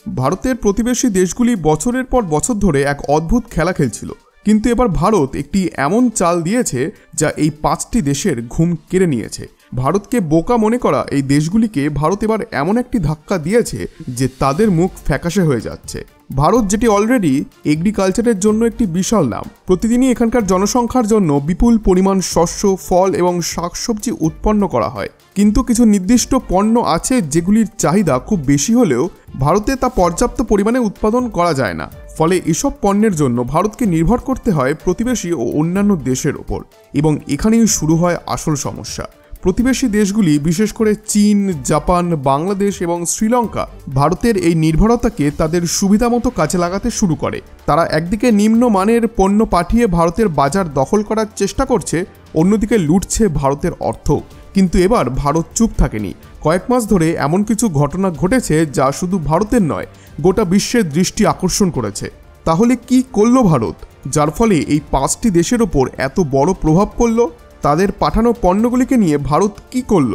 ভারতের প্রতিবেশী দেশগুলি বছরের পর বছর ধরে এক অদ্ভুত খেলা খেলছিল, কিন্তু এবার ভারত একটি এমন চাল দিয়েছে যা এই 5টি দেশের ঘুম কেড়ে নিয়েছে। ভারতকে বোকা মনে করা এই দেশগুলিকে ভারত এবার এমন একটি ধাক্কা দিয়েছে যে তাদের মুখ ফ্যাকাশে হয়ে যাচ্ছে। ভারত, যেটি অলরেডি এগ্রিকালচারের জন্য একটি বিশাল নাম, প্রতিদিনই এখানকার জনসংখ্যার জন্য বিপুল পরিমাণ শস্য, ফল এবং শাকসবজি উৎপন্ন করা হয়, কিন্তু কিছু নির্দিষ্ট পণ্য আছে যেগুলির চাহিদা খুব বেশি হলেও ভারতে তা পর্যাপ্ত পরিমাণে উৎপাদন করা যায় না। ফলে এসব পণ্যের জন্য ভারতকে নির্ভর করতে হয় প্রতিবেশী ও অন্যান্য দেশের ওপর, এবং এখানেই শুরু হয় আসল সমস্যা। প্রতিবেশী দেশগুলি, বিশেষ করে চীন, জাপান, বাংলাদেশ এবং শ্রীলঙ্কা, ভারতের এই নির্ভরতাকে তাদের সুবিধামতো কাজে লাগাতে শুরু করে। তারা একদিকে নিম্নমানের পণ্য পাঠিয়ে ভারতের বাজার দখল করার চেষ্টা করছে, অন্যদিকে লুটছে ভারতের অর্থ। কিন্তু এবার ভারত চুপ থাকেনি। কয়েক মাস ধরে এমন কিছু ঘটনা ঘটেছে যা শুধু ভারতের নয়, গোটা বিশ্বের দৃষ্টি আকর্ষণ করেছে। তাহলে কি করল ভারত, যার ফলে এই 5টি দেশের ওপর এত বড় প্রভাব পড়ল? তাদের পাঠানো পণ্যগুলিকে নিয়ে ভারত কি করল?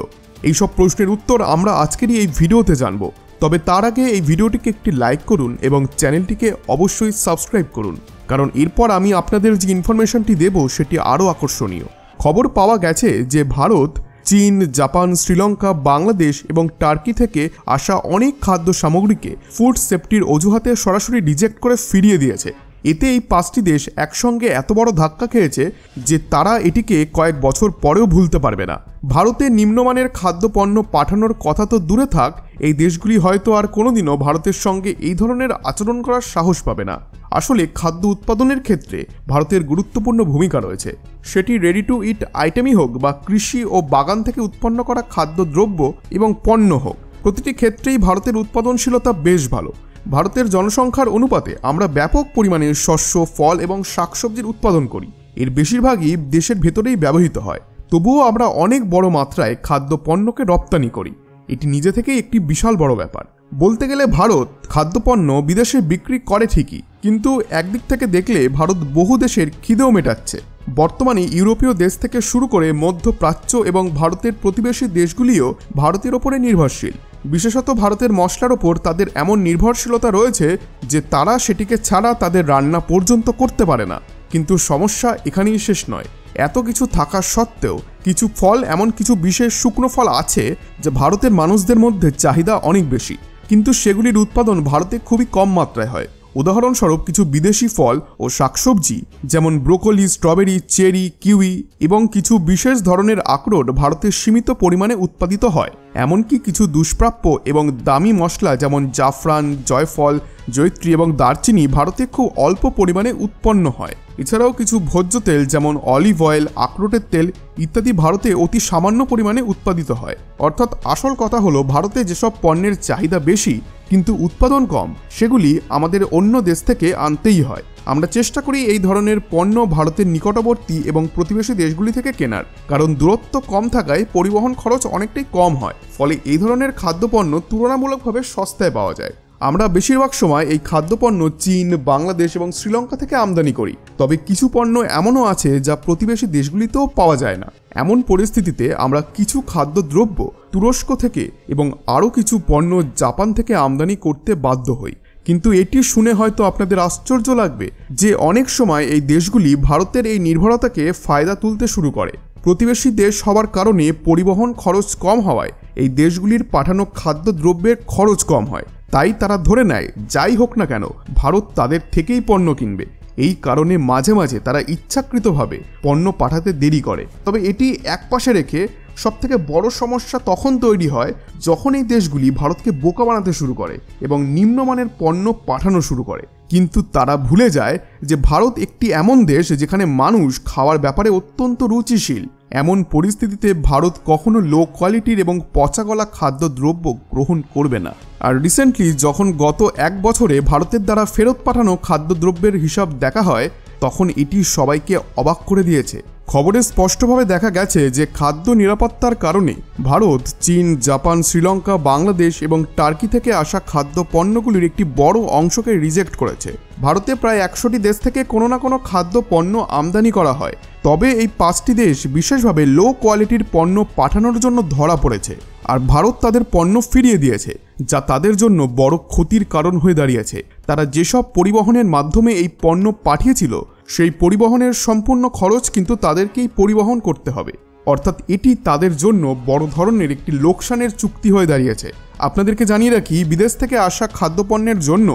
এইসব প্রশ্নের উত্তর আমরা আজকেরই এই ভিডিওতে জানব। তবে তার আগে এই ভিডিওটিকে একটি লাইক করুন এবং চ্যানেলটিকে অবশ্যই সাবস্ক্রাইব করুন, কারণ এরপর আমি আপনাদের যে ইনফরমেশনটি দেব সেটি আরও আকর্ষণীয়। খবর পাওয়া গেছে যে ভারত চীন, জাপান, শ্রীলঙ্কা, বাংলাদেশ এবং টার্কি থেকে আসা অনেক খাদ্য সামগ্রীকে ফুড সেফটির অজুহাতে সরাসরি রিজেক্ট করে ফিরিয়ে দিয়েছে। এতে এই 5টি দেশ একসঙ্গে এত বড় ধাক্কা খেয়েছে যে তারা এটিকে কয়েক বছর পরেও ভুলতে পারবে না। ভারতে নিম্নমানের খাদ্যপণ্য পাঠানোর কথা তো দূরে থাক, এই দেশগুলি হয়তো আর কোনোদিনও ভারতের সঙ্গে এই ধরনের আচরণ করার সাহস পাবে না। আসলে খাদ্য উৎপাদনের ক্ষেত্রে ভারতের গুরুত্বপূর্ণ ভূমিকা রয়েছে, সেটি রেডি টু ইট আইটেমই হোক বা কৃষি ও বাগান থেকে উৎপন্ন করা খাদ্যদ্রব্য এবং পণ্য হোক, প্রতিটি ক্ষেত্রেই ভারতের উৎপাদনশীলতা বেশ ভালো। ভারতের জনসংখ্যার অনুপাতে আমরা ব্যাপক পরিমাণে শস্য, ফল এবং শাকসবজির উৎপাদন করি। এর বেশিরভাগই দেশের ভেতরেই ব্যবহৃত হয়, তবুও আমরা অনেক বড় মাত্রায় খাদ্য পণ্যকে রপ্তানি করি। এটি নিজে থেকেই একটি বিশাল বড় ব্যাপার। বলতে গেলে ভারত খাদ্যপণ্য বিদেশে বিক্রি করে ঠিকই, কিন্তু একদিক থেকে দেখলে ভারত বহু দেশের খিদেও মেটাচ্ছে। বর্তমানে ইউরোপীয় দেশ থেকে শুরু করে মধ্যপ্রাচ্য এবং ভারতের প্রতিবেশী দেশগুলিও ভারতের ওপরে নির্ভরশীল। বিশেষত ভারতের মশলার ওপর তাদের এমন নির্ভরশীলতা রয়েছে যে তারা সেটিকে ছাড়া তাদের রান্না পর্যন্ত করতে পারে না। কিন্তু সমস্যা এখানেই শেষ নয়। এত কিছু থাকা সত্ত্বেও কিছু ফল, এমন কিছু বিশেষ শুকনো ফল আছে যা ভারতের মানুষদের মধ্যে চাহিদা অনেক বেশি, কিন্তু সেগুলির উৎপাদন ভারতে খুবই কম মাত্রায় হয়। উদাহরণস্বরূপ কিছু বিদেশি ফল ও শাকসবজি যেমন ব্রোকলি, স্ট্রবেরি, চেরি, কিউই এবং কিছু বিশেষ ধরনের আখরোট ভারতে সীমিত পরিমাণে উৎপাদিত হয়। এমনকি কিছু দুষ্প্রাপ্য এবং দামি মশলা যেমন জাফরান, জয়ফল, জয়িত্রী এবং দারচিনি ভারতে খুব অল্প পরিমাণে উৎপন্ন হয়। এছাড়াও কিছু ভোজ্য তেল যেমন অলিভ অয়েল, আখরোটের তেল ইত্যাদি ভারতে অতি সামান্য পরিমাণে উৎপাদিত হয়। অর্থাৎ আসল কথা হলো, ভারতে যেসব পণ্যের চাহিদা বেশি কিন্তু উৎপাদন কম, সেগুলি আমাদের অন্য দেশ থেকে আনতেই হয়। আমরা চেষ্টা করি এই ধরনের পণ্য ভারতের নিকটবর্তী এবং প্রতিবেশী দেশগুলি থেকে কেনার, কারণ দূরত্ব কম থাকায় পরিবহন খরচ অনেকটাই কম হয়। ফলে এই ধরনের খাদ্যপণ্য তুলনামূলকভাবে সস্তায় পাওয়া যায়। আমরা বেশিরভাগ সময় এই খাদ্যপণ্য চীন, বাংলাদেশ এবং শ্রীলঙ্কা থেকে আমদানি করি, তবে কিছু পণ্য এমনও আছে যা প্রতিবেশী দেশগুলিতেও পাওয়া যায় না। এমন পরিস্থিতিতে আমরা কিছু খাদ্যদ্রব্য তুরস্ক থেকে এবং আরও কিছু পণ্য জাপান থেকে আমদানি করতে বাধ্য হই। কিন্তু এটি শুনে হয়তো আপনাদের আশ্চর্য লাগবে যে অনেক সময় এই দেশগুলি ভারতের এই নির্ভরতাকে ফায়দা তুলতে শুরু করে। প্রতিবেশী দেশ হওয়ার কারণে পরিবহন খরচ কম হওয়ায় এই দেশগুলির পাঠানো খাদ্যদ্রব্যের খরচ কম হয়, তাই তারা ধরে নেয় যাই হোক না কেন ভারত তাদের থেকেই পণ্য কিনবে। এই কারণে মাঝে মাঝে তারা ইচ্ছাকৃতভাবে পণ্য পাঠাতে দেরি করে। তবে এটি একপাশে রেখে সবথেকে বড় সমস্যা তখন তৈরি হয় যখন এই দেশগুলি ভারতকে বোকা বানাতে শুরু করে এবং নিম্নমানের পণ্য পাঠানো শুরু করে। কিন্তু তারা ভুলে যায় যে ভারত একটি এমন দেশ যেখানে মানুষ খাওয়ার ব্যাপারে অত্যন্ত রুচিশীল। এমন পরিস্থিতিতে ভারত কখনো লো কোয়ালিটির এবং পচাগলা খাদ্যদ্রব্য গ্রহণ করবে না। আর রিসেন্টলি যখন গত 1 বছরে ভারতের দ্বারা ফেরত পাঠানো খাদ্যদ্রব্যের হিসাব দেখা হয়, তখন এটি সবাইকে অবাক করে দিয়েছে। খবরে স্পষ্টভাবে দেখা গেছে যে খাদ্য নিরাপত্তার কারণে ভারত, চীন, জাপান, শ্রীলঙ্কা, বাংলাদেশ এবং টার্কি থেকে আসা খাদ্য পণ্যগুলির একটি বড় অংশকে রিজেক্ট করেছে। ভারতে প্রায় 100টি দেশ থেকে কোনো না কোনো খাদ্য পণ্য আমদানি করা হয়, তবে এই 5টি দেশ বিশেষভাবে লো কোয়ালিটির পণ্য পাঠানোর জন্য ধরা পড়েছে, আর ভারত তাদের পণ্য ফিরিয়ে দিয়েছে, যা তাদের জন্য বড় ক্ষতির কারণ হয়ে দাঁড়িয়েছে। তারা যেসব পরিবহনের মাধ্যমে এই পণ্য পাঠিয়েছিল সেই পরিবহনের সম্পূর্ণ খরচ কিন্তু তাদেরকেই পরিবহন করতে হবে, অর্থাৎ এটি তাদের জন্য বড় ধরনের একটি লোকসানের চুক্তি হয়ে দাঁড়িয়েছে। আপনাদেরকে জানিয়ে রাখি, বিদেশ থেকে আসা খাদ্যপণ্যের জন্য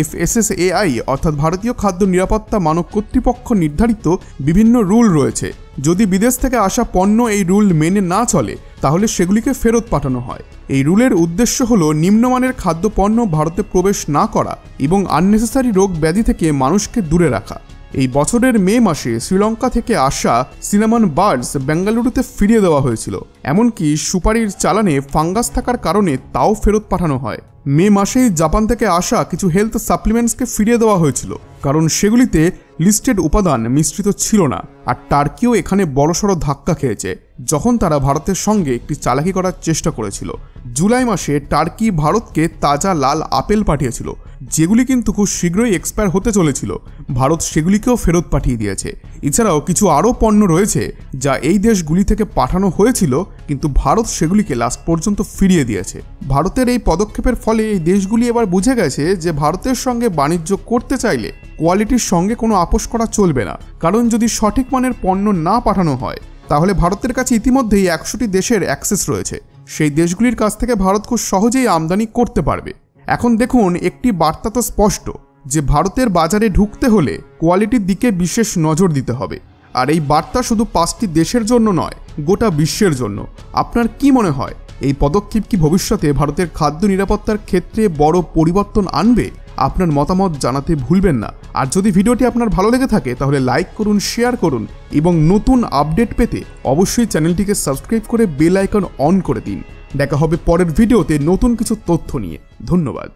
FSSAI অর্থাৎ ভারতীয় খাদ্য নিরাপত্তা মানক কর্তৃপক্ষ নির্ধারিত বিভিন্ন রুল রয়েছে। যদি বিদেশ থেকে আসা পণ্য এই রুল মেনে না চলে তাহলে সেগুলিকে ফেরত পাঠানো হয়। এই রুলের উদ্দেশ্য হলো নিম্নমানের খাদ্যপণ্য ভারতে প্রবেশ না করা এবং আননেসেসারি রোগ ব্যাধি থেকে মানুষকে দূরে রাখা। এই বছরের মে মাসে শ্রীলঙ্কা থেকে আসা সিনামন বার্ডস বেঙ্গালুরুতে ফিরিয়ে দেওয়া হয়েছিল, এমনকি সুপারির চালানে ফাঙ্গাস থাকার কারণে তাও ফেরত পাঠানো হয়। মে মাসেই জাপান থেকে আসা কিছু হেলথ সাপ্লিমেন্টসকে ফিরিয়ে দেওয়া হয়েছিল, কারণ সেগুলিতে লিস্টেড উপাদান মিশ্রিত ছিল না। আর টার্কিও এখানে বড়সড় ধাক্কা খেয়েছে যখন তারা ভারতের সঙ্গে একটি চালাকি করার চেষ্টা করেছিল। জুলাই মাসে টার্কি ভারতকে তাজা লাল আপেল পাঠিয়েছিল, যেগুলি কিন্তু খুব শীঘ্রই এক্সপায়ার হতে চলেছিল। ভারত সেগুলিকেও ফেরত পাঠিয়ে দিয়েছে। এছাড়াও কিছু আরও পণ্য রয়েছে যা এই দেশগুলি থেকে পাঠানো হয়েছিল, কিন্তু ভারত সেগুলিকে লাস্ট পর্যন্ত ফিরিয়ে দিয়েছে। ভারতের এই পদক্ষেপের ফলে এই দেশগুলি এবার বুঝে গেছে যে ভারতের সঙ্গে বাণিজ্য করতে চাইলে কোয়ালিটির সঙ্গে কোনো আপোষ করা চলবে না, কারণ যদি সঠিক মানের পণ্য না পাঠানো হয় তাহলে ভারতের কাছে ইতিমধ্যেই 100টি দেশের অ্যাক্সেস রয়েছে। সেই দেশগুলির কাছ থেকে ভারত খুব সহজেই আমদানি করতে পারবে। এখন দেখুন, একটি বার্তা তো স্পষ্ট যে ভারতের বাজারে ঢুকতে হলে কোয়ালিটির দিকে বিশেষ নজর দিতে হবে। আর এই বার্তা শুধু 5টি দেশের জন্য নয়, গোটা বিশ্বের জন্য। আপনার কি মনে হয়, এই পদক্ষেপ কি ভবিষ্যতে ভারতের খাদ্য নিরাপত্তার ক্ষেত্রে বড় পরিবর্তন আনবে? আপনার মতামত জানাতে ভুলবেন না। আর যদি ভিডিওটি আপনার ভালো লেগে থাকে তাহলে লাইক করুন, শেয়ার করুন এবং নতুন আপডেট পেতে অবশ্যই চ্যানেলটিকে সাবস্ক্রাইব করে বেল আইকন অন করে দিন। দেখা হবে পরের ভিডিওতে নতুন কিছু তথ্য নিয়ে। ধন্যবাদ।